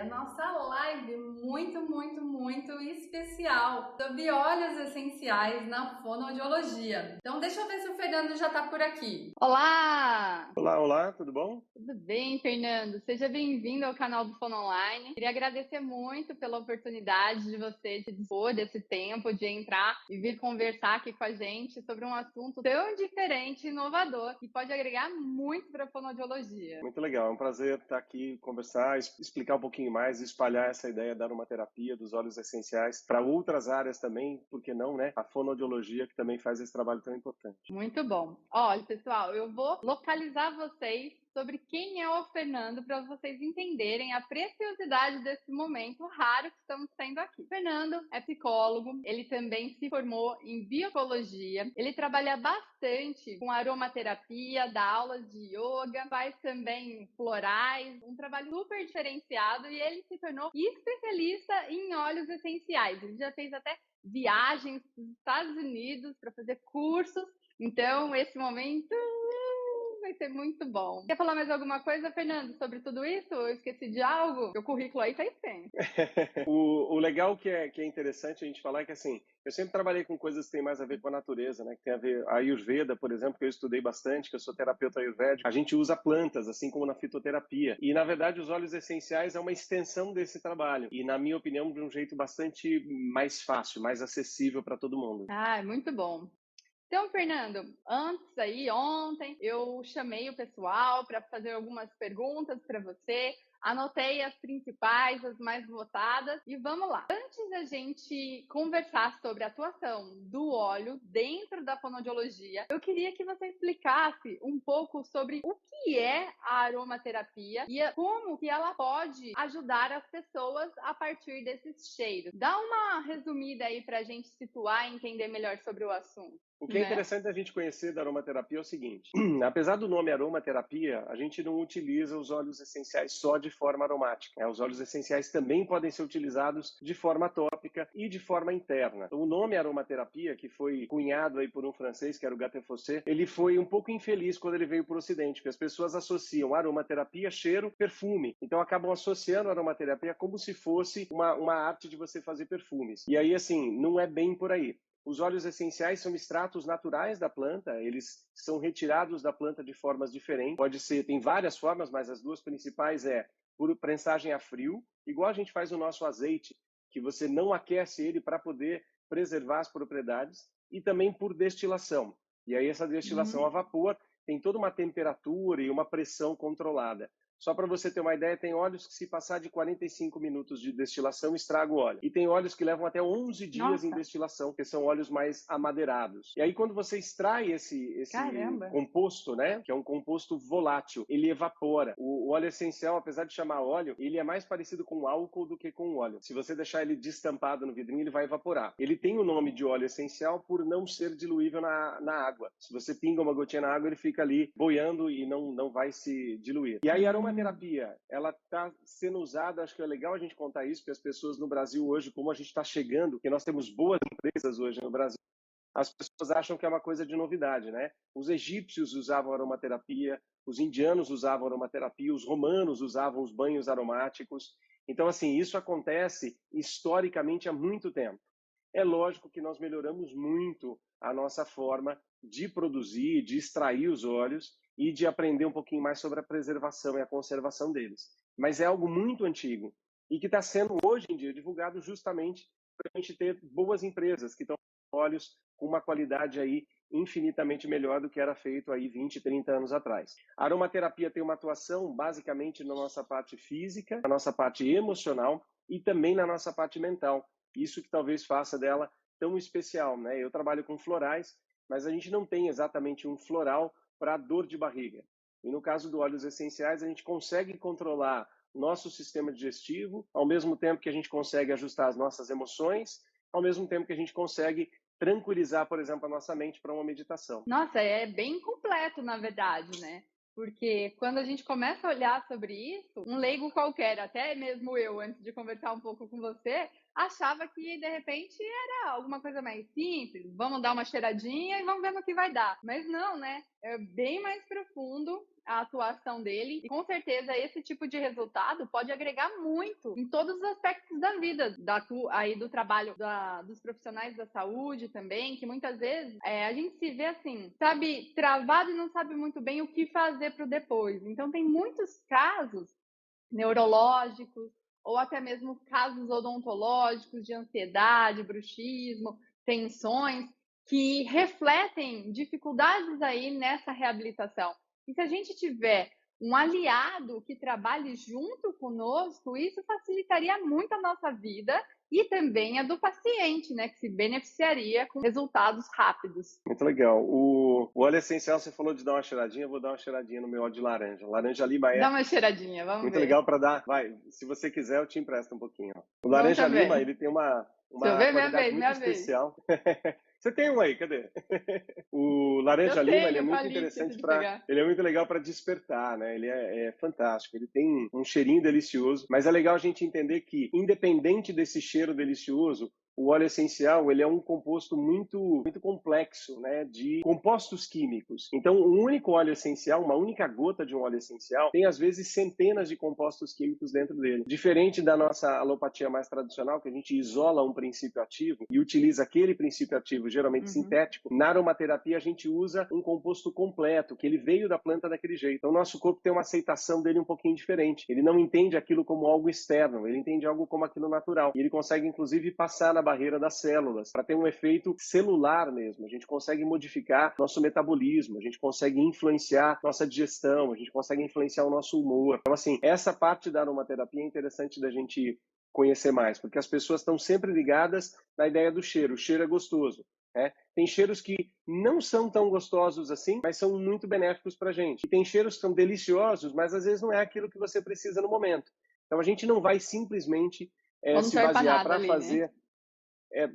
a nossa live muito especial sobre óleos essenciais na fonoaudiologia. Então deixa eu ver se o Fernando já está por aqui. Olá! Olá, tudo bom? Tudo bem, Fernando? Seja bem-vindo ao canal do Fono Online. Queria agradecer muito pela oportunidade de você te dispor desse tempo de entrar e vir conversar aqui com a gente sobre um assunto tão diferente e inovador que pode agregar muito para a fonoaudiologia. Muito legal, é um prazer estar aqui, conversar, explicar um pouquinho mais, espalhar essa ideia da aromaterapia, dos óleos essenciais para outras áreas também, por que não, né? A fonoaudiologia que também faz esse trabalho tão importante. Muito bom. Olha, pessoal, eu vou localizar vocês sobre quem é o Fernando para vocês entenderem a preciosidade desse momento raro que estamos tendo aqui. O Fernando é psicólogo, ele também se formou em biologia, ele trabalha bastante com aromaterapia, dá aulas de yoga, faz também florais, um trabalho super diferenciado e ele se tornou especialista em óleos essenciais. Ele já fez até viagens para os Estados Unidos para fazer cursos. Então, esse momento vai ser muito bom. Quer falar mais alguma coisa, Fernando, sobre tudo isso? Eu esqueci de algo? O currículo aí faz tempo. O legal que é interessante a gente falar é que, assim, eu sempre trabalhei com coisas que têm mais a ver com a natureza, né? Que tem a ver a Ayurveda, por exemplo, que eu estudei bastante, que eu sou terapeuta ayurvédico. A gente usa plantas, assim como na fitoterapia. E, na verdade, os óleos essenciais é uma extensão desse trabalho. E, na minha opinião, de um jeito bastante mais fácil, mais acessível para todo mundo. Ah, muito bom. Então, Fernando, ontem, eu chamei o pessoal para fazer algumas perguntas para você, anotei as principais, as mais votadas, e vamos lá. Antes da gente conversar sobre a atuação do óleo dentro da fonoaudiologia, eu queria que você explicasse um pouco sobre o que é a aromaterapia e como que ela pode ajudar as pessoas a partir desses cheiros. Dá uma resumida aí para a gente situar e entender melhor sobre o assunto. O que é interessante a gente conhecer da aromaterapia é o seguinte: apesar do nome aromaterapia, a gente não utiliza os óleos essenciais só de forma aromática. Os óleos essenciais também podem ser utilizados de forma tópica e de forma interna. Então, o nome aromaterapia, que foi cunhado aí por um francês, que era o Gattefossé, ele foi um pouco infeliz quando ele veio para o Ocidente, porque as pessoas associam aromaterapia, cheiro, perfume. Então, acabam associando a aromaterapia como se fosse uma arte de você fazer perfumes. E aí, assim, não é bem por aí. Os óleos essenciais são extratos naturais da planta, eles são retirados da planta de formas diferentes. Pode ser, tem várias formas, mas as duas principais é por prensagem a frio, igual a gente faz o nosso azeite, que você não aquece ele para poder preservar as propriedades, e também por destilação. E aí essa destilação a vapor tem toda uma temperatura e uma pressão controlada. Só para você ter uma ideia, tem óleos que se passar de 45 minutos de destilação, estraga o óleo. E tem óleos que levam até 11 dias em destilação, que são óleos mais amadeirados. E aí quando você extrai esse composto, né, que é um composto volátil, ele evapora. O óleo essencial, apesar de chamar óleo, ele é mais parecido com álcool do que com óleo. Se você deixar ele destampado no vidrinho, ele vai evaporar. Ele tem o nome de óleo essencial por não ser diluível na água. Se você pinga uma gotinha na água, ele fica ali boiando e não vai se diluir. E aí, a aromaterapia, ela está sendo usada, acho que é legal a gente contar isso, porque as pessoas no Brasil hoje, como a gente está chegando, porque nós temos boas empresas hoje no Brasil, as pessoas acham que é uma coisa de novidade, né? Os egípcios usavam aromaterapia, os indianos usavam aromaterapia, os romanos usavam os banhos aromáticos. Então, assim, isso acontece historicamente há muito tempo. É lógico que nós melhoramos muito a nossa forma de produzir, de extrair os óleos e de aprender um pouquinho mais sobre a preservação e a conservação deles. Mas é algo muito antigo e que está sendo hoje em dia divulgado justamente para a gente ter boas empresas que estão com óleos com uma qualidade aí infinitamente melhor do que era feito aí 20, 30 anos atrás. A aromaterapia tem uma atuação basicamente na nossa parte física, na nossa parte emocional e também na nossa parte mental. Isso que talvez faça dela tão especial, né? Eu trabalho com florais, mas a gente não tem exatamente um floral para dor de barriga. E no caso do óleos essenciais, a gente consegue controlar nosso sistema digestivo, ao mesmo tempo que a gente consegue ajustar as nossas emoções, ao mesmo tempo que a gente consegue tranquilizar, por exemplo, a nossa mente para uma meditação. Nossa, é bem completo, na verdade, né? Porque quando a gente começa a olhar sobre isso, um leigo qualquer, até mesmo eu, antes de conversar um pouco com você, achava que, de repente, era alguma coisa mais simples, vamos dar uma cheiradinha e vamos ver no que vai dar. Mas não, né? É bem mais profundo a atuação dele, e com certeza esse tipo de resultado pode agregar muito em todos os aspectos da vida, aí do trabalho dos profissionais da saúde também, que muitas vezes a gente se vê assim, sabe, travado e não sabe muito bem o que fazer para o depois. Então tem muitos casos neurológicos ou até mesmo casos odontológicos de ansiedade, bruxismo, tensões, que refletem dificuldades aí nessa reabilitação. E se a gente tiver um aliado que trabalhe junto conosco, isso facilitaria muito a nossa vida e também a do paciente, né, que se beneficiaria com resultados rápidos. Muito legal. O óleo essencial, você falou de dar uma cheiradinha, eu vou dar uma cheiradinha no meu óleo de laranja. Laranja lima Dá uma cheiradinha, vamos muito ver. legal para dar. Vai, se você quiser, eu te empresto um pouquinho. O Vamos laranja também. lima, ele tem uma Deixa eu ver, qualidade muito especial. Você tem um aí, cadê? O laranja lima, ele é muito interessante ele é muito legal para despertar, né? Ele é fantástico, ele tem um cheirinho delicioso, mas é legal a gente entender que, independente desse cheiro delicioso, o óleo essencial, ele é um composto muito complexo, né, de compostos químicos. Então, um único óleo essencial, uma única gota de um óleo essencial, tem às vezes centenas de compostos químicos dentro dele. Diferente da nossa alopatia mais tradicional, que a gente isola um princípio ativo e utiliza aquele princípio ativo, geralmente sintético, na aromaterapia a gente usa um composto completo, que ele veio da planta daquele jeito. Então, o nosso corpo tem uma aceitação dele um pouquinho diferente. Ele não entende aquilo como algo externo, ele entende algo como aquilo natural. E ele consegue, inclusive, passar na barreira das células, para ter um efeito celular mesmo. A gente consegue modificar nosso metabolismo, a gente consegue influenciar nossa digestão, a gente consegue influenciar o nosso humor. Então, assim, essa parte da aromaterapia é interessante da gente conhecer mais, porque as pessoas estão sempre ligadas na ideia do cheiro. O cheiro é gostoso, né? Tem cheiros que não são tão gostosos assim, mas são muito benéficos para a gente. E tem cheiros que são deliciosos, mas às vezes não é aquilo que você precisa no momento. Então, a gente não vai simplesmente se basear para fazer... Né?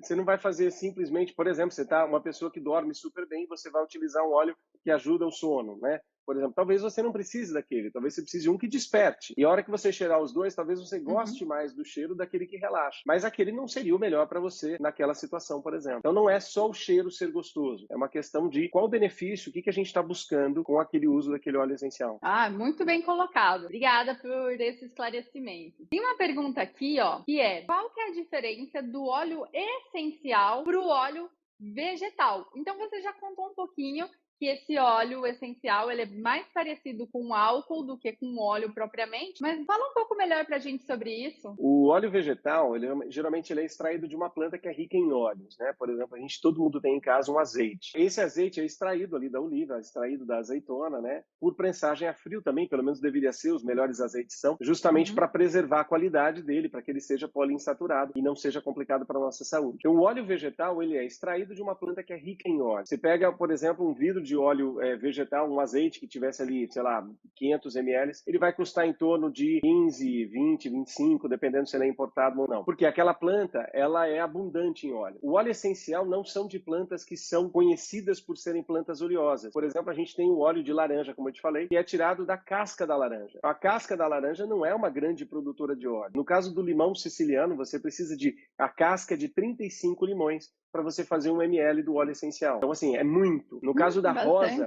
Você não vai fazer simplesmente, por exemplo, você está uma pessoa que dorme super bem, você vai utilizar um óleo que ajuda o sono, né? Por exemplo, talvez você não precise daquele, talvez você precise de um que desperte. E a hora que você cheirar os dois, talvez você goste mais do cheiro daquele que relaxa. Mas aquele não seria o melhor para você naquela situação, por exemplo. Então não é só o cheiro ser gostoso, é uma questão de qual o benefício, o que a gente está buscando com aquele uso daquele óleo essencial. Ah, muito bem colocado. Obrigada por esse esclarecimento. Tem uma pergunta aqui, ó, que é: qual que é a diferença do óleo essencial para o óleo vegetal? Então você já contou um pouquinho que esse óleo essencial ele é mais parecido com álcool do que com óleo propriamente, mas fala um pouco melhor para a gente sobre isso. O óleo vegetal, geralmente ele é extraído de uma planta que é rica em óleos, né? Por exemplo, todo mundo tem em casa um azeite. Esse azeite é extraído ali da oliva, é extraído da azeitona, né? Por prensagem a frio também, pelo menos deveria ser, os melhores azeites são, justamente para preservar a qualidade dele, para que ele seja poliinsaturado e não seja complicado para a nossa saúde. Então, o óleo vegetal, ele é extraído de uma planta que é rica em óleo. Você pega, por exemplo, um vidro de óleo vegetal, um azeite que tivesse ali, sei lá, 500 ml, ele vai custar em torno de 15, 20, 25, dependendo se ele é importado ou não. Porque aquela planta, ela é abundante em óleo. O óleo essencial não são de plantas que são conhecidas por serem plantas oleosas. Por exemplo, a gente tem o óleo de laranja, como eu te falei, que é tirado da casca da laranja. A casca da laranja não é uma grande produtora de óleo. No caso do limão siciliano, você precisa de a casca de 35 limões para você fazer 1 ml do óleo essencial. Então, assim, é muito. No caso da rosa,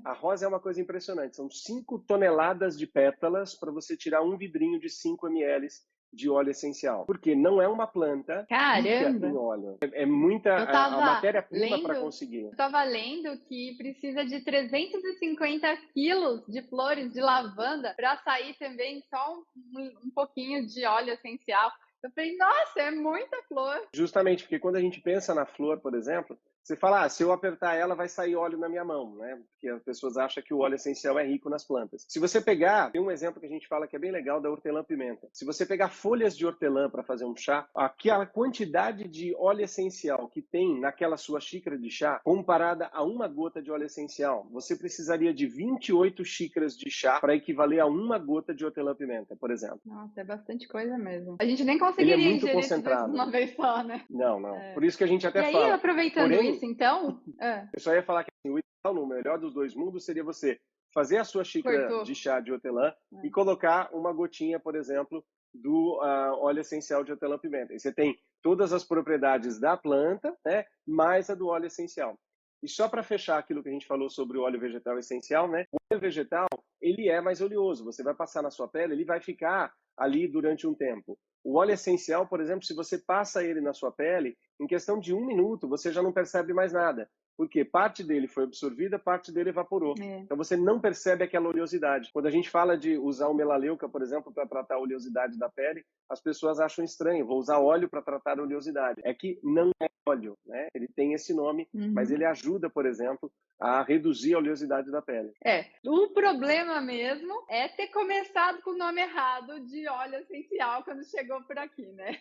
a rosa é uma coisa impressionante. São 5 toneladas de pétalas para você tirar um vidrinho de 5 ml de óleo essencial. Porque não é uma planta rica em óleo. É muita a matéria-prima para conseguir. Eu estava lendo que precisa de 350 quilos de flores de lavanda para sair também só um pouquinho de óleo essencial. Eu falei, nossa, é muita flor. Justamente, porque quando a gente pensa na flor, por exemplo, você fala, se eu apertar ela, vai sair óleo na minha mão, né? Porque as pessoas acham que o óleo essencial é rico nas plantas. Se você pegar, tem um exemplo que a gente fala que é bem legal da hortelã-pimenta. Se você pegar folhas de hortelã para fazer um chá, aquela quantidade de óleo essencial que tem naquela sua xícara de chá, comparada a uma gota de óleo essencial, você precisaria de 28 xícaras de chá para equivaler a uma gota de hortelã-pimenta, por exemplo. Nossa, é bastante coisa mesmo. A gente nem conseguiria ingerir tudo isso uma vez só, né? Não. Por isso que a gente até fala. E aí, aproveitando isso, então... Eu só ia falar que o ideal, no melhor dos dois mundos, seria você fazer a sua xícara de chá de hortelã e colocar uma gotinha, por exemplo, do óleo essencial de hortelã-pimenta. Você tem todas as propriedades da planta, né, mais a do óleo essencial. E só para fechar aquilo que a gente falou sobre o óleo vegetal essencial, né? O óleo vegetal, ele é mais oleoso. Você vai passar na sua pele, ele vai ficar ali durante um tempo. O óleo essencial, por exemplo, se você passa ele na sua pele, em questão de 1 minuto, você já não percebe mais nada. Porque parte dele foi absorvida, parte dele evaporou. Então você não percebe aquela oleosidade. Quando a gente fala de usar o melaleuca, por exemplo, para tratar a oleosidade da pele, as pessoas acham estranho. Vou usar óleo para tratar a oleosidade. É que não é óleo, né? Ele tem esse nome, mas ele ajuda, por exemplo, a reduzir a oleosidade da pele. O problema mesmo é ter começado com o nome errado de óleo essencial quando chegou por aqui, né?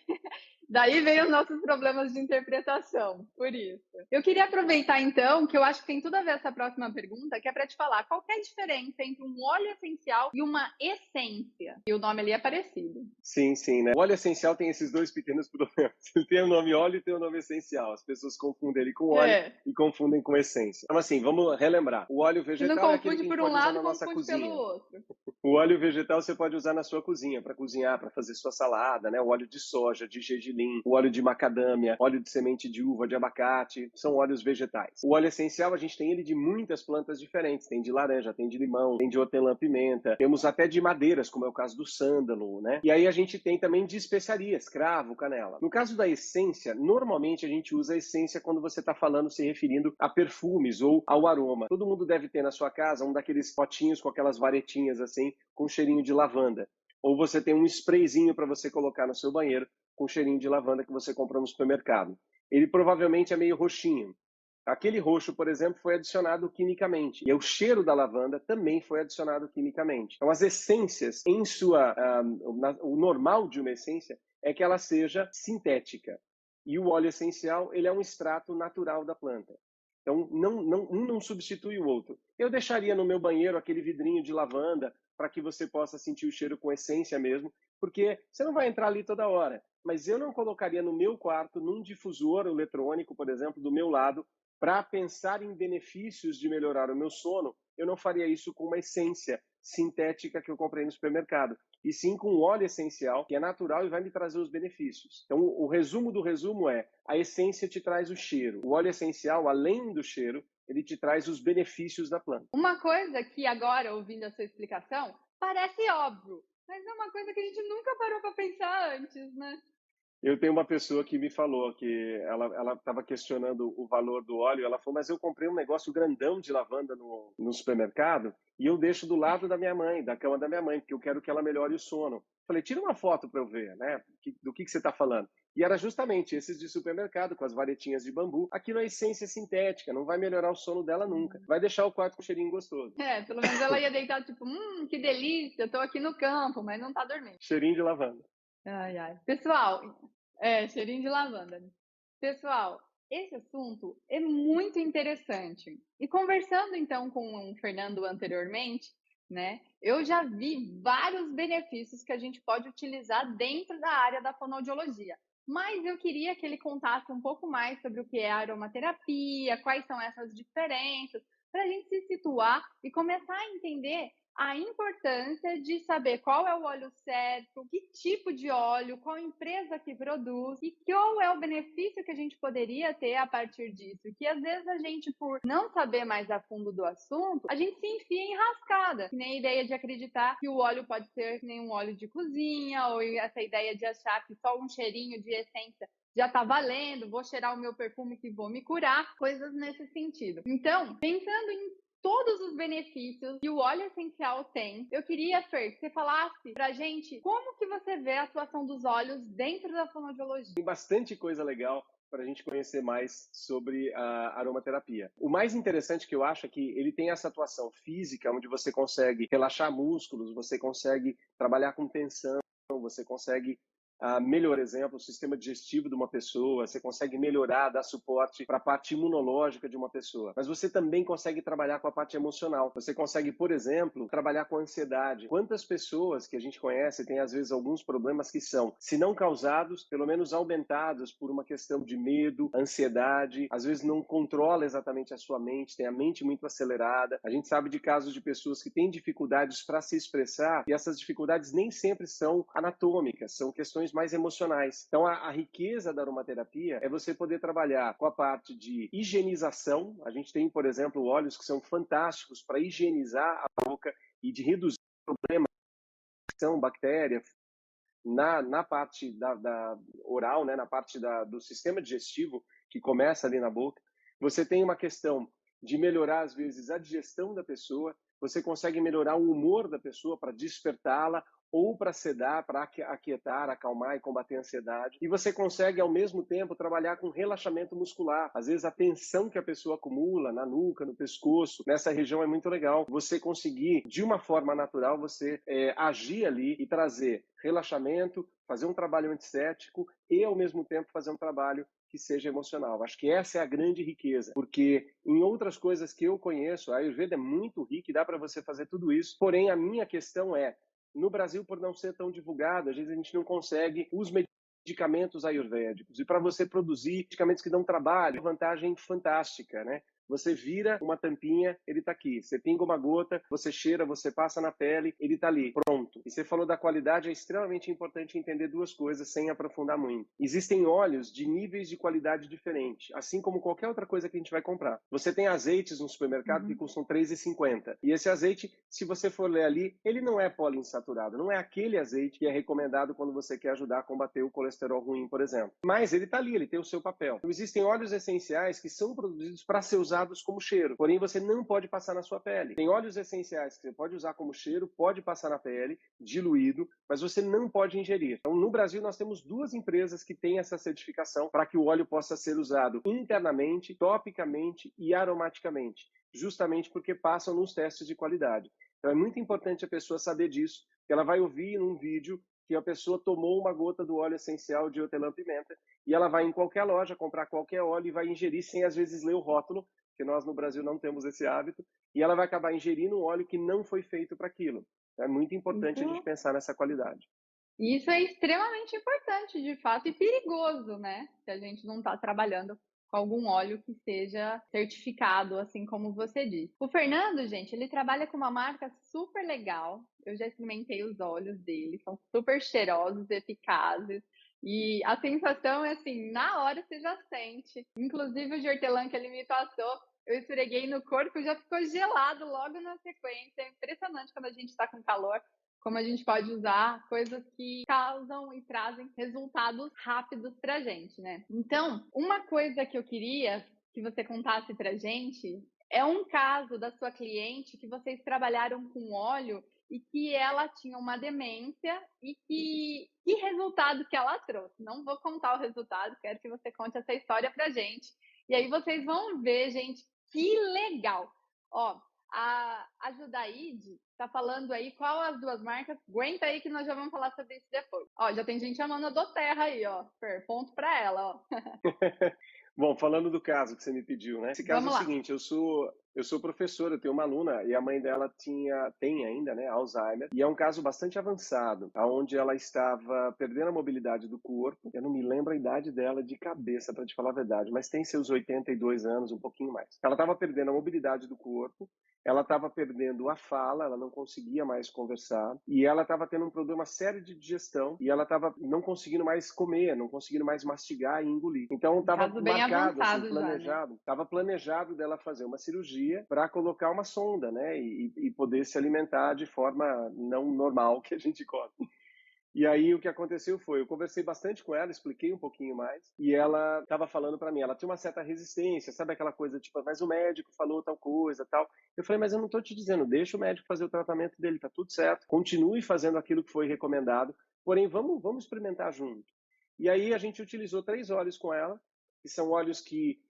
Daí vem os nossos problemas de interpretação, por isso. Eu queria aproveitar, então, que eu acho que tem tudo a ver essa próxima pergunta, que é para te falar qual que é a diferença entre um óleo essencial e uma essência. E o nome ali é parecido. Sim, né? O óleo essencial tem esses dois pequenos problemas. Ele tem o nome óleo e tem o nome essencial. As pessoas confundem ele com óleo e confundem com essência. Então, assim, vamos relembrar. O óleo vegetal não é aquele que a gente pode usar na nossa cozinha. Pelo outro. O óleo vegetal você pode usar na sua cozinha, para cozinhar, para fazer sua salada, né? O óleo de soja, de gergelim, o óleo de macadâmia, óleo de semente de uva, de abacate, são óleos vegetais. O óleo essencial, a gente tem ele de muitas plantas diferentes. Tem de laranja, tem de limão, tem de hortelã-pimenta, temos até de madeiras, como é o caso do sândalo, né? E aí a gente tem também de especiarias, cravo, canela. No caso da essência, normalmente a gente usa a essência quando você está falando, se referindo a perfumes ou ao aroma. Todo mundo deve ter na sua casa um daqueles potinhos com aquelas varetinhas assim, com cheirinho de lavanda. Ou você tem um sprayzinho para você colocar no seu banheiro com cheirinho de lavanda que você compra no supermercado. Ele provavelmente é meio roxinho. Aquele roxo, por exemplo, foi adicionado quimicamente. E o cheiro da lavanda também foi adicionado quimicamente. Então, as essências, o normal de uma essência é que ela seja sintética. E o óleo essencial, ele é um extrato natural da planta. Então, um não substitui o outro. Eu deixaria no meu banheiro aquele vidrinho de lavanda para que você possa sentir o cheiro com essência mesmo, porque você não vai entrar ali toda hora. Mas eu não colocaria no meu quarto, num difusor eletrônico, por exemplo, do meu lado, para pensar em benefícios de melhorar o meu sono. Eu não faria isso com uma essência sintética que eu comprei no supermercado, e sim com óleo essencial, que é natural e vai me trazer os benefícios. Então, o resumo do resumo é: a essência te traz o cheiro. O óleo essencial, além do cheiro, ele te traz os benefícios da planta. Uma coisa que agora, ouvindo a sua explicação, parece óbvio, mas é uma coisa que a gente nunca parou para pensar antes, né? Eu tenho uma pessoa que me falou que ela estava questionando o valor do óleo. Ela falou, mas eu comprei um negócio grandão de lavanda no supermercado e eu deixo do lado da minha mãe, da cama da minha mãe, porque eu quero que ela melhore o sono. Falei, tira uma foto para eu ver, né? Do que você está falando. E era justamente esses de supermercado, com as varetinhas de bambu. Aquilo é essência sintética, não vai melhorar o sono dela nunca. Vai deixar o quarto com um cheirinho gostoso. Pelo menos ela ia deitar tipo, que delícia, eu tô aqui no campo, mas não tá dormindo. Cheirinho de lavanda. Ai. Pessoal, cheirinho de lavanda. Pessoal, esse assunto é muito interessante. E conversando então com o Fernando anteriormente, né, eu já vi vários benefícios que a gente pode utilizar dentro da área da fonoaudiologia. Mas eu queria que ele contasse um pouco mais sobre o que é a aromaterapia, quais são essas diferenças, para a gente se situar e começar a entender a importância de saber qual é o óleo certo, que tipo de óleo, qual empresa que produz e qual é o benefício que a gente poderia ter a partir disso. Que às vezes a gente, por não saber mais a fundo do assunto, a gente se enfia em rascada. Que nem a ideia de acreditar que o óleo pode ser que nem um óleo de cozinha, ou essa ideia de achar que só um cheirinho de essência já tá valendo, vou cheirar o meu perfume que vou me curar, coisas nesse sentido. Então, pensando em todos os benefícios que o óleo essencial tem, eu queria, Fer, que você falasse pra gente como que você vê a atuação dos óleos dentro da fonoaudiologia. Tem bastante coisa legal para a gente conhecer mais sobre a aromaterapia. O mais interessante que eu acho é que ele tem essa atuação física, onde você consegue relaxar músculos, você consegue trabalhar com tensão, você consegue melhor exemplo, o sistema digestivo de uma pessoa, você consegue melhorar, dar suporte para a parte imunológica de uma pessoa. Mas você também consegue trabalhar com a parte emocional. Você consegue, por exemplo, trabalhar com a ansiedade. Quantas pessoas que a gente conhece têm, às vezes, alguns problemas que são, se não causados, pelo menos aumentados por uma questão de medo, ansiedade, às vezes não controla exatamente a sua mente, tem a mente muito acelerada. A gente sabe de casos de pessoas que têm dificuldades para se expressar e essas dificuldades nem sempre são anatômicas, são questões mais emocionais. Então, a riqueza da aromaterapia é você poder trabalhar com a parte de higienização. A gente tem, por exemplo, óleos que são fantásticos para higienizar a boca e de reduzir problemas, são bactéria, na parte da oral, né, na parte do sistema digestivo, que começa ali na boca. Você tem uma questão de melhorar, às vezes, a digestão da pessoa, você consegue melhorar o humor da pessoa para despertá-la ou para sedar, para aquietar, acalmar e combater a ansiedade. E você consegue, ao mesmo tempo, trabalhar com relaxamento muscular. Às vezes, a tensão que a pessoa acumula na nuca, no pescoço, nessa região é muito legal. Você conseguir, de uma forma natural, você agir ali e trazer relaxamento, fazer um trabalho antiestético e, ao mesmo tempo, fazer um trabalho que seja emocional. Acho que essa é a grande riqueza, porque em outras coisas que eu conheço, a Ayurveda é muito rica e dá para você fazer tudo isso. Porém, a minha questão é, no Brasil, por não ser tão divulgado, às vezes a gente não consegue os medicamentos ayurvédicos. E para você produzir medicamentos que dão trabalho, vantagem fantástica, né? Você vira uma tampinha, ele está aqui. Você pinga uma gota, você cheira, você passa na pele, ele está ali, pronto. E você falou da qualidade, é extremamente importante entender duas coisas sem aprofundar muito. Existem óleos de níveis de qualidade diferentes, assim como qualquer outra coisa que a gente vai comprar. Você tem azeites no supermercado que custam R$3,50. E esse azeite, se você for ler ali, ele não é poliinsaturado, não é aquele azeite que é recomendado quando você quer ajudar a combater o colesterol ruim, por exemplo. Mas ele está ali, ele tem o seu papel. Então, existem óleos essenciais que são produzidos para ser usados como cheiro, porém você não pode passar na sua pele. Tem óleos essenciais que você pode usar como cheiro, pode passar na pele, diluído, mas você não pode ingerir. Então, no Brasil, nós temos duas empresas que têm essa certificação para que o óleo possa ser usado internamente, topicamente e aromaticamente, justamente porque passam nos testes de qualidade. Então, é muito importante a pessoa saber disso, que ela vai ouvir num vídeo que a pessoa tomou uma gota do óleo essencial de hortelã-pimenta e ela vai em qualquer loja comprar qualquer óleo e vai ingerir sem, às vezes, ler o rótulo, que nós no Brasil não temos esse hábito, e ela vai acabar ingerindo um óleo que não foi feito para aquilo. É muito importante a gente pensar nessa qualidade. Isso é extremamente importante, de fato, e perigoso, né? Se a gente não está trabalhando com algum óleo que seja certificado, assim como você disse. O Fernando, gente, ele trabalha com uma marca super legal. Eu já experimentei os óleos dele, são super cheirosos, eficazes. E a sensação é assim, na hora você já sente. Inclusive o de hortelã que ele me passou, eu esfreguei no corpo e já ficou gelado logo na sequência. É impressionante quando a gente está com calor, como a gente pode usar coisas que causam e trazem resultados rápidos pra gente, né? Então, uma coisa que eu queria que você contasse pra gente é um caso da sua cliente que vocês trabalharam com óleo e que ela tinha uma demência e que resultado que ela trouxe. Não vou contar o resultado, quero que você conte essa história pra gente. E aí vocês vão ver, gente, que legal! Ó, a Judaíde tá falando aí qual as duas marcas. Aguenta aí que nós já vamos falar sobre isso depois. Ó, já tem gente chamando a Doterra aí, ó. Fer, ponto pra ela, ó. Bom, falando do caso que você me pediu, né? Esse caso Vamos é o lá. seguinte, eu sou professor, eu tenho uma aluna e a mãe dela tem ainda, né, Alzheimer, e é um caso bastante avançado, onde ela estava perdendo a mobilidade do corpo. Eu não me lembro a idade dela de cabeça, para te falar a verdade, mas tem seus 82 anos, um pouquinho mais. Ela estava perdendo a mobilidade do corpo, ela estava perdendo a fala, ela não conseguia mais conversar, e ela estava tendo um problema sério de digestão, e ela estava não conseguindo mais comer, não conseguindo mais mastigar e engolir. Então estava Caso bem marcado, assim, avançado já, né? estava planejado dela fazer uma cirurgia para colocar uma sonda, né, e poder se alimentar de forma não normal que a gente come. E aí o que aconteceu foi, eu conversei bastante com ela, expliquei um pouquinho mais, e ela estava falando para mim, ela tinha uma certa resistência, sabe aquela coisa tipo, mas o médico falou tal coisa, tal. Eu falei, mas eu não estou te dizendo, deixa o médico fazer o tratamento dele, tá tudo certo, continue fazendo aquilo que foi recomendado, porém vamos experimentar junto. E aí a gente utilizou 3 óleos com ela, que são óleos que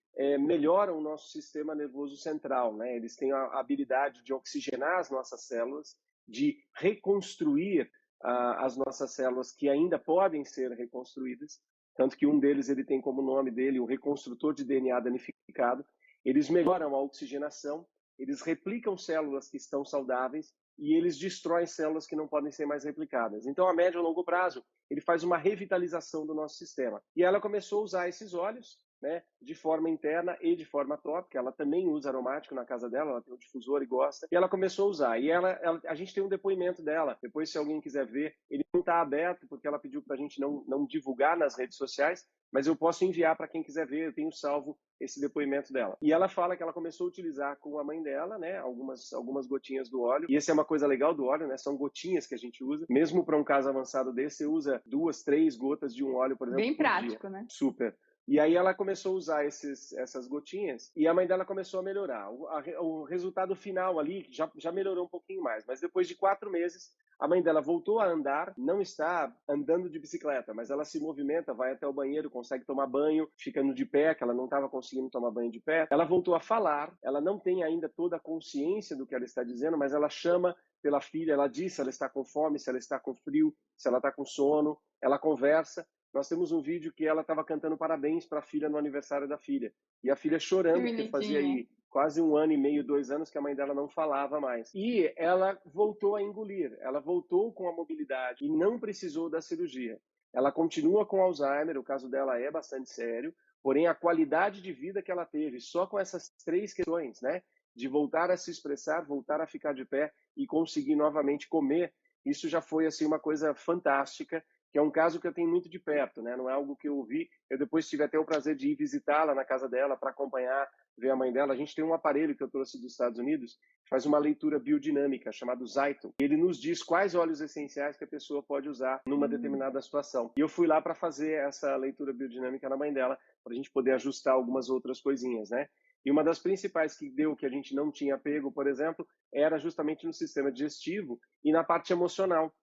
melhoram o nosso sistema nervoso central, né? Eles têm a habilidade de oxigenar as nossas células, de reconstruir as nossas células que ainda podem ser reconstruídas, tanto que um deles ele tem como nome dele o reconstrutor de DNA danificado. Eles melhoram a oxigenação, eles replicam células que estão saudáveis e eles destroem células que não podem ser mais replicadas. Então, a médio e longo prazo, ele faz uma revitalização do nosso sistema. E ela começou a usar esses óleos, né, de forma interna e de forma tópica. Ela também usa aromático na casa dela, ela tem um difusor e gosta. E ela começou a usar. E a gente tem um depoimento dela. Depois, se alguém quiser ver, ele não está aberto, porque ela pediu para a gente não divulgar nas redes sociais, mas eu posso enviar para quem quiser ver, eu tenho salvo esse depoimento dela. E ela fala que ela começou a utilizar com a mãe dela, né, algumas gotinhas do óleo. E essa é uma coisa legal do óleo, né, são gotinhas que a gente usa. Mesmo para um caso avançado desse, você usa 2, 3 gotas de um óleo, por exemplo, Bem por prático, dia. né? Super. E aí ela começou a usar essas gotinhas e a mãe dela começou a melhorar. O resultado final ali já melhorou um pouquinho mais, mas depois de 4 meses, a mãe dela voltou a andar, não está andando de bicicleta, mas ela se movimenta, vai até o banheiro, consegue tomar banho, ficando de pé, que ela não estava conseguindo tomar banho de pé. Ela voltou a falar, ela não tem ainda toda a consciência do que ela está dizendo, mas ela chama pela filha, ela diz se ela está com fome, se ela está com frio, se ela está com sono, ela conversa. Nós temos um vídeo que ela estava cantando parabéns para a filha no aniversário da filha. E a filha chorando, porque fazia aí quase 1 ano e meio, 2 anos que a mãe dela não falava mais. E ela voltou a engolir, ela voltou com a mobilidade e não precisou da cirurgia. Ela continua com Alzheimer, o caso dela é bastante sério, porém a qualidade de vida que ela teve só com essas 3 questões, né? De voltar a se expressar, voltar a ficar de pé e conseguir novamente comer, isso já foi assim uma coisa fantástica, que é um caso que eu tenho muito de perto, né? Não é algo que eu ouvi. Eu depois tive até o prazer de ir visitá-la na casa dela para acompanhar, ver a mãe dela. A gente tem um aparelho que eu trouxe dos Estados Unidos, que faz uma leitura biodinâmica, chamado Zyton. Ele nos diz quais óleos essenciais que a pessoa pode usar numa determinada situação. E eu fui lá para fazer essa leitura biodinâmica na mãe dela, para a gente poder ajustar algumas outras coisinhas, né? E uma das principais que deu que a gente não tinha pego, por exemplo, era justamente no sistema digestivo e na parte emocional.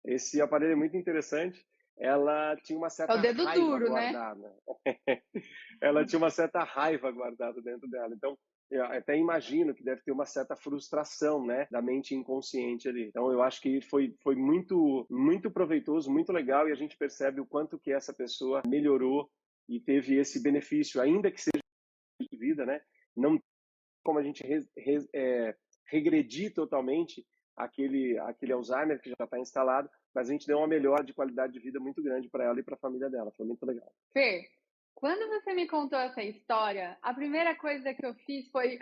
Esse aparelho é muito interessante. Ela tinha uma É certa o dedo raiva duro, né? guardada. Ela tinha uma certa raiva guardada dentro dela. Então, eu até imagino que deve ter uma certa frustração, né, da mente inconsciente ali. Então, eu acho que foi muito, muito proveitoso, muito legal, e a gente percebe o quanto que essa pessoa melhorou e teve esse benefício, ainda que seja de vida, né? Não tem como a gente regredir totalmente aquele Alzheimer que já está instalado, mas a gente deu uma melhora de qualidade de vida muito grande para ela e para a família dela. Foi muito legal. Fer, quando você me contou essa história, a primeira coisa que eu fiz foi: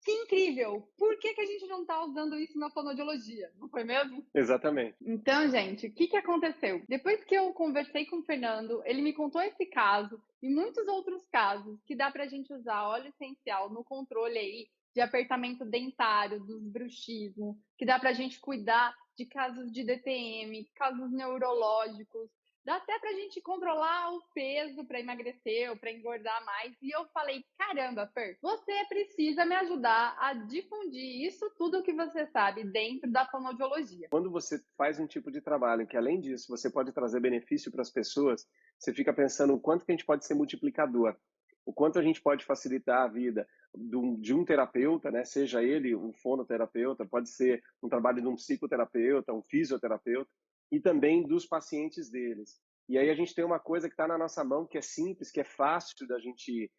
que incrível! Por que a gente não está usando isso na fonoaudiologia? Não foi mesmo? Exatamente. Então, gente, o que aconteceu? Depois que eu conversei com o Fernando, ele me contou esse caso e muitos outros casos que dá pra gente usar óleo essencial no controle aí de apertamento dentário, dos bruxismo, que dá pra gente cuidar de casos de DTM, casos neurológicos, dá até pra gente controlar o peso para emagrecer ou para engordar mais. E eu falei, caramba, Fer, você precisa me ajudar a difundir isso tudo que você sabe dentro da fonoaudiologia. Quando você faz um tipo de trabalho que, além disso, você pode trazer benefício para as pessoas, você fica pensando o quanto que a gente pode ser multiplicador, o quanto a gente pode facilitar a vida de um terapeuta, né? Seja ele um fonoterapeuta, pode ser um trabalho de um psicoterapeuta, um fisioterapeuta, e também dos pacientes deles. E aí a gente tem uma coisa que está na nossa mão, que é simples, que é fácil da gente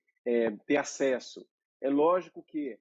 ter acesso. É lógico que,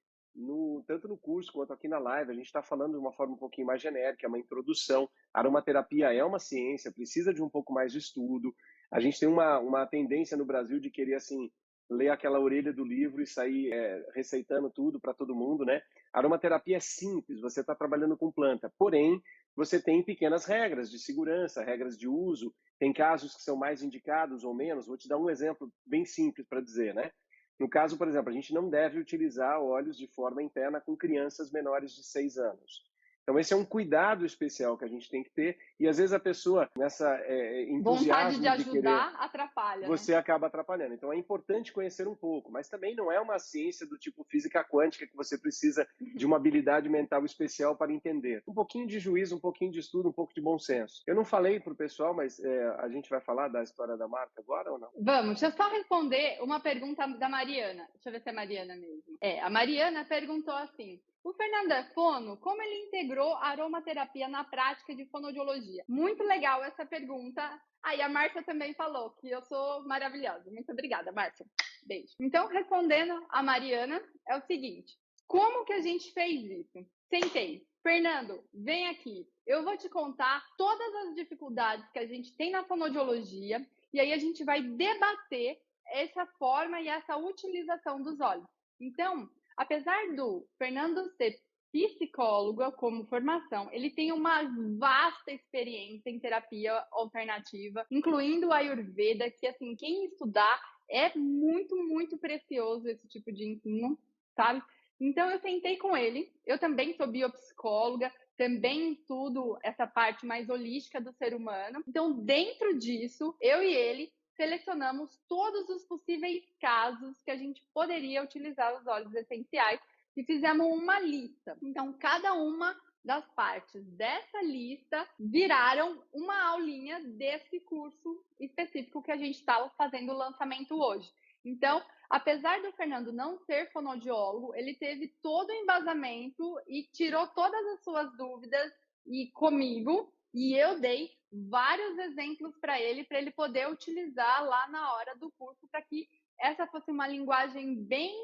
tanto no curso quanto aqui na live, a gente está falando de uma forma um pouquinho mais genérica, uma introdução. A aromaterapia é uma ciência, precisa de um pouco mais de estudo. A gente tem uma tendência no Brasil de querer, assim, ler aquela orelha do livro e sair receitando tudo para todo mundo, né? A aromaterapia é simples, você está trabalhando com planta, porém, você tem pequenas regras de segurança, regras de uso, tem casos que são mais indicados ou menos. Vou te dar um exemplo bem simples para dizer, né? No caso, por exemplo, a gente não deve utilizar óleos de forma interna com crianças menores de 6 anos. Então, esse é um cuidado especial que a gente tem que ter, e às vezes a pessoa, nessa Vontade entusiasmo de de querer, ajudar atrapalha, você né? acaba atrapalhando. Então, é importante conhecer um pouco, mas também não é uma ciência do tipo física quântica que você precisa de uma habilidade mental especial para entender. Um pouquinho de juízo, um pouquinho de estudo, um pouco de bom senso. Eu não falei para o pessoal, mas a gente vai falar da história da marca agora ou não? Vamos, deixa eu só responder uma pergunta da Mariana. Deixa eu ver se é Mariana mesmo. A Mariana perguntou assim: O Fernando é fono? Como ele integrou a aromaterapia na prática de fonoaudiologia? Muito legal essa pergunta. Aí a Márcia também falou que eu sou maravilhosa. Muito obrigada, Márcia. Beijo. Então, respondendo a Mariana, é o seguinte. Como que a gente fez isso? Sentei. Fernando, vem aqui. Eu vou te contar todas as dificuldades que a gente tem na fonoaudiologia e aí a gente vai debater essa forma e essa utilização dos olhos. Então, apesar do Fernando ser psicólogo como formação, ele tem uma vasta experiência em terapia alternativa, incluindo a Ayurveda, que, assim, quem estudar é muito, muito precioso esse tipo de ensino, sabe? Então, eu sentei com ele. Eu também sou biopsicóloga, também estudo essa parte mais holística do ser humano. Então, dentro disso, eu e ele selecionamos todos os possíveis casos que a gente poderia utilizar os óleos essenciais e fizemos uma lista. Então, cada uma das partes dessa lista viraram uma aulinha desse curso específico que a gente está fazendo o lançamento hoje. Então, apesar do Fernando não ser fonoaudiólogo, ele teve todo o embasamento e tirou todas as suas dúvidas e comigo, e eu dei vários exemplos para ele poder utilizar lá na hora do curso, para que essa fosse uma linguagem bem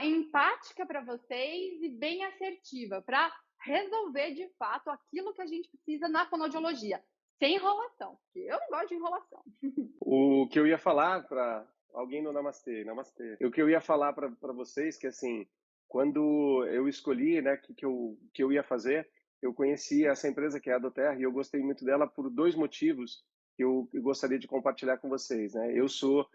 empática para vocês e bem assertiva, para resolver de fato aquilo que a gente precisa na fonoaudiologia, sem enrolação, porque eu não gosto de enrolação. O que eu ia falar para alguém no Namastê, o que eu ia falar para vocês que assim, quando eu escolhi, né, que eu ia fazer, eu conheci essa empresa que é a Doterra e eu gostei muito dela por dois motivos que eu gostaria de compartilhar com vocês, né? Eu sou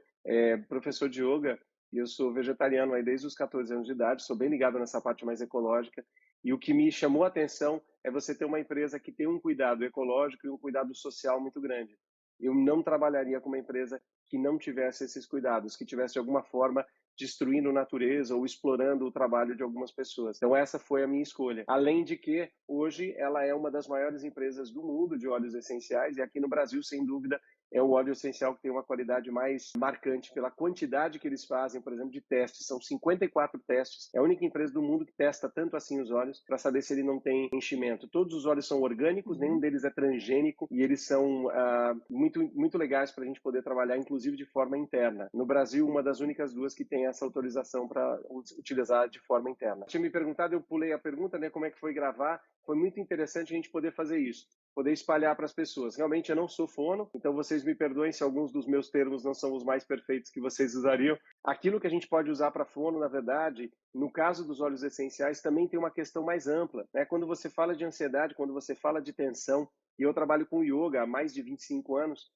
professor de yoga e eu sou vegetariano aí desde os 14 anos de idade, sou bem ligado nessa parte mais ecológica. E o que me chamou a atenção é você ter uma empresa que tem um cuidado ecológico e um cuidado social muito grande. Eu não trabalharia com uma empresa que não tivesse esses cuidados, que tivesse de alguma forma destruindo a natureza ou explorando o trabalho de algumas pessoas. Então essa foi a minha escolha. Além de que hoje ela é uma das maiores empresas do mundo de óleos essenciais e aqui no Brasil, sem dúvida, é o óleo essencial que tem uma qualidade mais marcante pela quantidade que eles fazem, por exemplo, de testes. São 54 testes. É a única empresa do mundo que testa tanto assim os óleos para saber se ele não tem enchimento. Todos os óleos são orgânicos, nenhum deles é transgênico e eles são muito, muito legais para a gente poder trabalhar, inclusive de forma interna. No Brasil, uma das únicas duas que tem essa autorização para utilizar de forma interna. Tinha me perguntado, eu pulei a pergunta, né, como é que foi gravar. Foi muito interessante a gente poder fazer isso, poder espalhar para as pessoas. Realmente eu não sou fono, então vocês me perdoem se alguns dos meus termos não são os mais perfeitos que vocês usariam. Aquilo que a gente pode usar para fono, na verdade, no caso dos óleos essenciais, também tem uma questão mais ampla, né? Quando você fala de ansiedade, quando você fala de tensão, e eu trabalho com yoga há mais de 25 anos,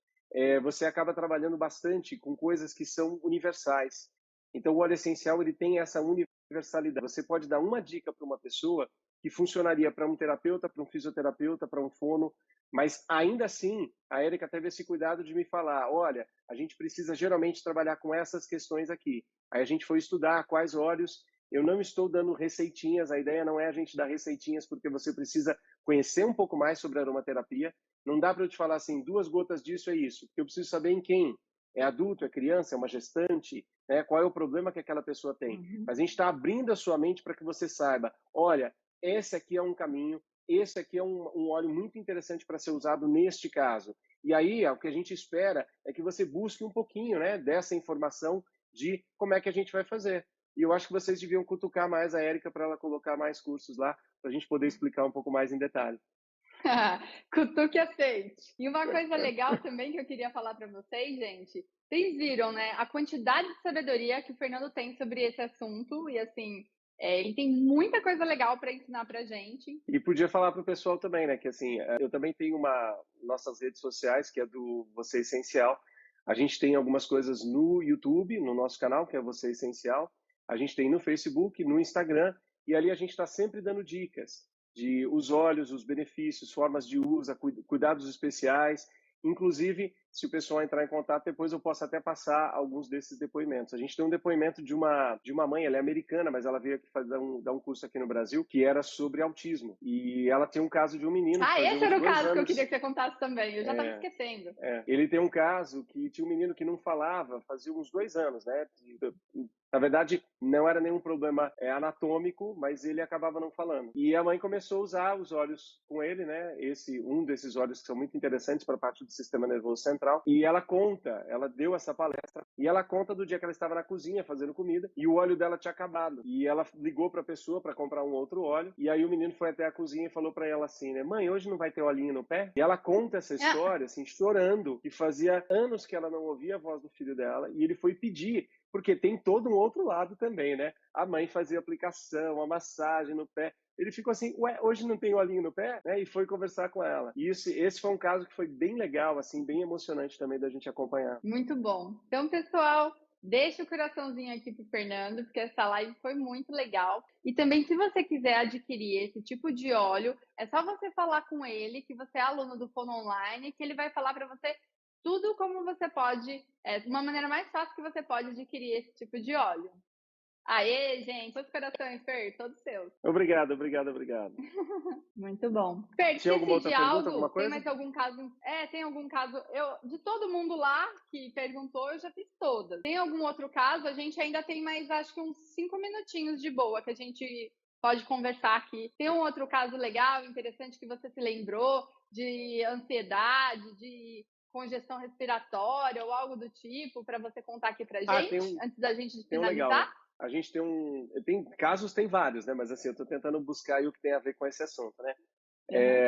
você acaba trabalhando bastante com coisas que são universais. Então o óleo essencial ele tem essa universalidade. Você pode dar uma dica para uma pessoa que funcionaria para um terapeuta, para um fisioterapeuta, para um fono, mas ainda assim, a Érica teve esse cuidado de me falar, olha, a gente precisa geralmente trabalhar com essas questões aqui. Aí a gente foi estudar quais óleos. Eu não estou dando receitinhas, a ideia não é a gente dar receitinhas, porque você precisa conhecer um pouco mais sobre a aromaterapia. Não dá para eu te falar assim, 2 gotas disso é isso, porque eu preciso saber em quem. É adulto, é criança, é uma gestante, né? Qual é o problema que aquela pessoa tem. Mas a gente está abrindo a sua mente para que você saiba, olha, esse aqui é um caminho, esse aqui é um óleo muito interessante para ser usado neste caso. E aí, o que a gente espera é que você busque um pouquinho, né, dessa informação de como é que a gente vai fazer. E eu acho que vocês deviam cutucar mais a Érica para ela colocar mais cursos lá, para a gente poder explicar um pouco mais em detalhe. Cutuque aceite. E uma coisa legal também que eu queria falar para vocês, gente, vocês viram, né, a quantidade de sabedoria que o Fernando tem sobre esse assunto e assim, ele tem muita coisa legal para ensinar pra gente. E podia falar para o pessoal também, né, que assim, eu também tenho nossas redes sociais, que é do Você Essencial. A gente tem algumas coisas no YouTube, no nosso canal, que é Você Essencial. A gente tem no Facebook, no Instagram, e ali a gente está sempre dando dicas de os óleos, os benefícios, formas de uso, cuidados especiais. Inclusive, se o pessoal entrar em contato, depois eu posso até passar alguns desses depoimentos. A gente tem um depoimento de uma mãe, ela é americana, mas ela veio aqui dar um curso aqui no Brasil, que era sobre autismo. E ela tem um caso de um menino... esse era o caso que eu queria que você contasse também, eu já estava esquecendo. Ele tem um caso que tinha um menino que não falava fazia uns 2 anos, né? Na verdade, não era nenhum problema anatômico, mas ele acabava não falando. E a mãe começou a usar os óleos com ele, né? Um desses óleos que são muito interessantes para a parte do sistema nervoso central. E ela deu essa palestra, e ela conta do dia que ela estava na cozinha fazendo comida, e o óleo dela tinha acabado. E ela ligou para a pessoa para comprar um outro óleo, e aí o menino foi até a cozinha e falou para ela assim, né? Mãe, hoje não vai ter olhinho no pé? E ela conta essa história, assim, chorando, e fazia anos que ela não ouvia a voz do filho dela, e ele foi pedir, porque tem todo um outro lado também, né? A mãe fazia aplicação, a massagem no pé. Ele ficou assim, ué, hoje não tem olhinho no pé? Né? E foi conversar com ela. E esse foi um caso que foi bem legal, assim, bem emocionante também da gente acompanhar. Muito bom. Então, pessoal, deixa o coraçãozinho aqui pro Fernando, porque essa live foi muito legal. E também, se você quiser adquirir esse tipo de óleo, é só você falar com ele, que você é aluno do Fono Online, que ele vai falar para você tudo como você pode, de uma maneira mais fácil que você pode adquirir esse tipo de óleo. Aê, gente, os corações, Fer, todos seus. Obrigado. Muito bom. Fer, Tinha alguma esqueci outra de pergunta, algo? alguma Tem coisa? mais algum caso? Tem algum caso? De todo mundo lá que perguntou, eu já fiz todas. Tem algum outro caso? A gente ainda tem mais, acho que uns 5 minutinhos de boa que a gente pode conversar aqui. Tem um outro caso legal, interessante que você se lembrou de ansiedade, de congestão respiratória ou algo do tipo para você contar aqui pra gente, antes da gente tem um legal. finalizar? A gente tem casos, tem vários, né? Mas assim, eu estou tentando buscar aí o que tem a ver com esse assunto, né?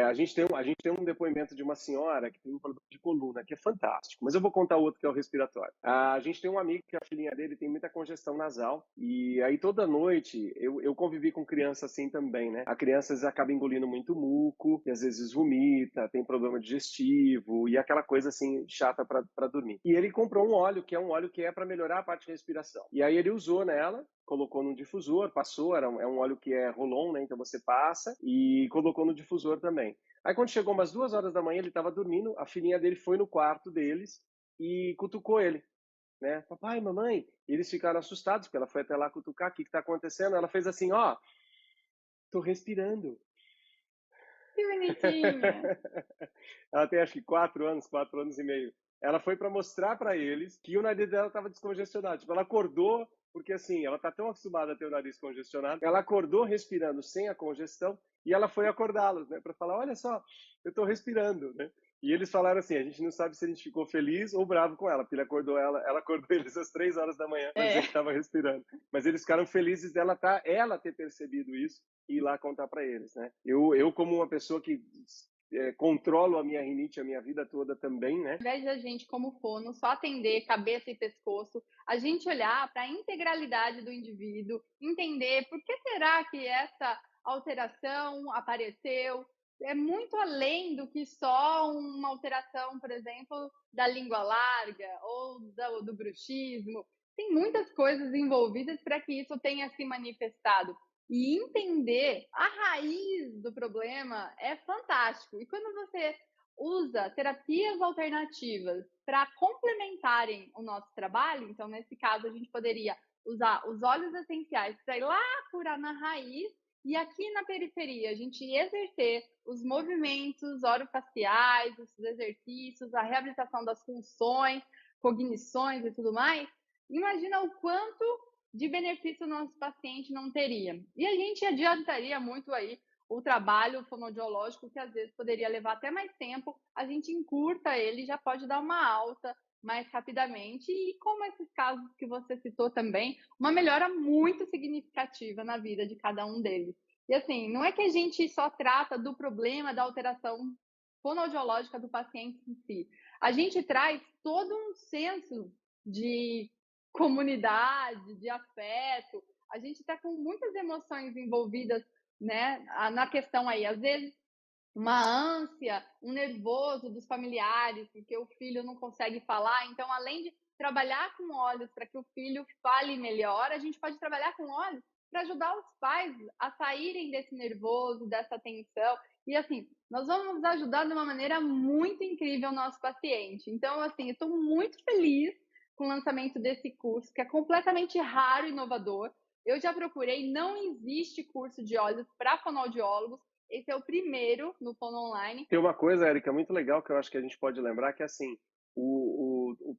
A gente tem um depoimento de uma senhora que tem um problema de coluna, que é fantástico, mas eu vou contar outro que é o respiratório. A gente tem um amigo que a filhinha dele tem muita congestão nasal, e aí toda noite eu convivi com criança assim também, né? A criança às vezes acaba engolindo muito muco, e às vezes vomita, tem problema digestivo, e aquela coisa assim chata para dormir. E ele comprou um óleo, que é um óleo que é para melhorar a parte de respiração. E aí ele usou nela, colocou no difusor, passou, é um óleo que é roll-on, né? Então você passa e colocou no difusor também. Aí quando chegou umas 2 horas da manhã, ele estava dormindo, a filhinha dele foi no quarto deles e cutucou ele, né? Papai, mamãe. E eles ficaram assustados, porque ela foi até lá cutucar, o que está acontecendo? Ela fez assim, ó, tô respirando. Que bonitinha! Ela tem acho que 4 anos e meio. Ela foi para mostrar para eles que o nariz dela estava descongestionado. Tipo, ela acordou, porque assim, ela está tão acostumada a ter o nariz congestionado, ela acordou respirando sem a congestão e ela foi acordá-los, né, para falar, olha só, eu estou respirando, né? E eles falaram assim, a gente não sabe se a gente ficou feliz ou bravo com ela, porque ela acordou eles às 3 horas da manhã para dizer que estava respirando. Mas eles ficaram felizes dela ela ter percebido isso e ir lá contar para eles, né? Eu como uma pessoa que controlo a minha rinite a minha vida toda também, né? Ao invés da gente, como fono, só atender cabeça e pescoço, a gente olhar para a integralidade do indivíduo, entender por que será que essa alteração apareceu. É muito além do que só uma alteração, por exemplo, da língua larga ou do bruxismo. Tem muitas coisas envolvidas para que isso tenha se manifestado. E entender a raiz do problema é fantástico. E quando você usa terapias alternativas para complementarem o nosso trabalho, então, nesse caso, a gente poderia usar os óleos essenciais para ir lá curar na raiz e aqui na periferia a gente exercer os movimentos orofaciais, os exercícios, a reabilitação das funções, cognições e tudo mais. Imagina o quanto de benefício o nosso paciente não teria. E a gente adiantaria muito aí o trabalho fonoaudiológico, que às vezes poderia levar até mais tempo, a gente encurta ele, já pode dar uma alta mais rapidamente e, como esses casos que você citou também, uma melhora muito significativa na vida de cada um deles. E assim, não é que a gente só trata do problema da alteração fonoaudiológica do paciente em si. A gente traz todo um senso de comunidade, de afeto. A gente está com muitas emoções envolvidas, né, na questão aí. Às vezes, uma ânsia, um nervoso dos familiares, porque o filho não consegue falar. Então, além de trabalhar com óleos para que o filho fale melhor, a gente pode trabalhar com óleos para ajudar os pais a saírem desse nervoso, dessa tensão. E assim, nós vamos ajudar de uma maneira muito incrível o nosso paciente. Então, assim, eu estou muito feliz com o lançamento desse curso, que é completamente raro e inovador. Eu já procurei, não existe curso de óleos para fonoaudiólogos. Esse é o primeiro no Fono Online. Tem uma coisa, Érica, muito legal que eu acho que a gente pode lembrar, que é assim,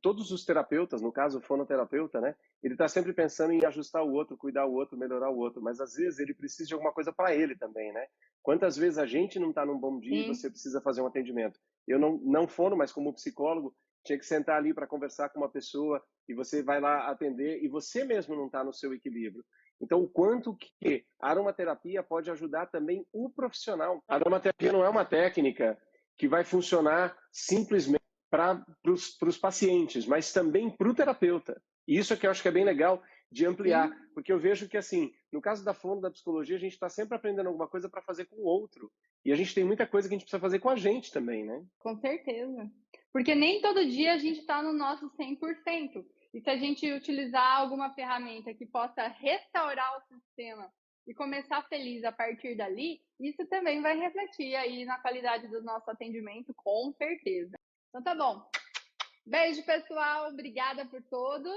todos os terapeutas, no caso o fonoterapeuta, né? Ele está sempre pensando em ajustar o outro, cuidar o outro, melhorar o outro, mas às vezes ele precisa de alguma coisa para ele também, né? Quantas vezes a gente não está num bom dia e Sim. você precisa fazer um atendimento? Eu não fono, mas como psicólogo, tinha que sentar ali para conversar com uma pessoa e você vai lá atender e você mesmo não está no seu equilíbrio. Então, o quanto que a aromaterapia pode ajudar também o profissional. A aromaterapia não é uma técnica que vai funcionar simplesmente para os pacientes, mas também para o terapeuta. E isso é que eu acho que é bem legal de ampliar, porque eu vejo que, assim, no caso da fono, da psicologia, a gente está sempre aprendendo alguma coisa para fazer com o outro. E a gente tem muita coisa que a gente precisa fazer com a gente também, né? Com certeza. Porque nem todo dia a gente está no nosso 100%. E se a gente utilizar alguma ferramenta que possa restaurar o sistema e começar feliz a partir dali, isso também vai refletir aí na qualidade do nosso atendimento, com certeza. Então tá bom. Beijo, pessoal. Obrigada por todos.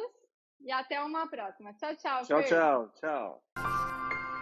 E até uma próxima. Tchau, tchau, Tchau, Fer. tchau, tchau.